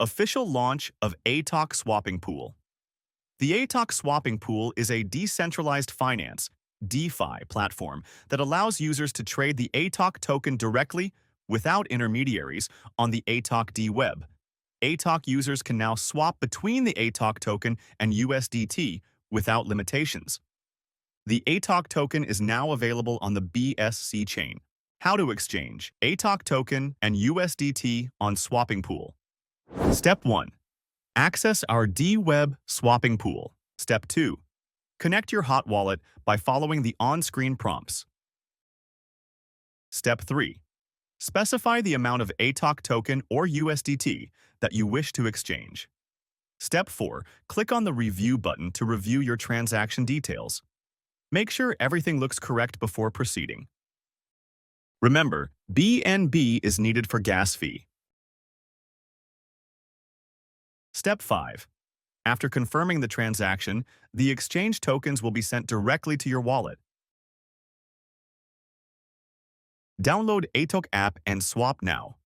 Official launch of Atok Swapping Pool. The Atok Swapping Pool is a decentralized finance (DeFi) platform that allows users to trade the Atok token directly without intermediaries on the Atok dWeb. Atok users can now swap between the Atok token and USDT without limitations. The Atok token is now available on the BSC chain. How to exchange Atok token and USDT on Swapping Pool. Step 1. Access our dWeb swapping pool. Step 2. Connect your hot wallet by following the on-screen prompts. Step 3. Specify the amount of Atok token or USDT that you wish to exchange. Step 4. Click on the Review button to review your transaction details. Make sure everything looks correct before proceeding. Remember, BNB is needed for gas fee. Step 5. After confirming the transaction, the exchange tokens will be sent directly to your wallet. Download Atok app and swap now.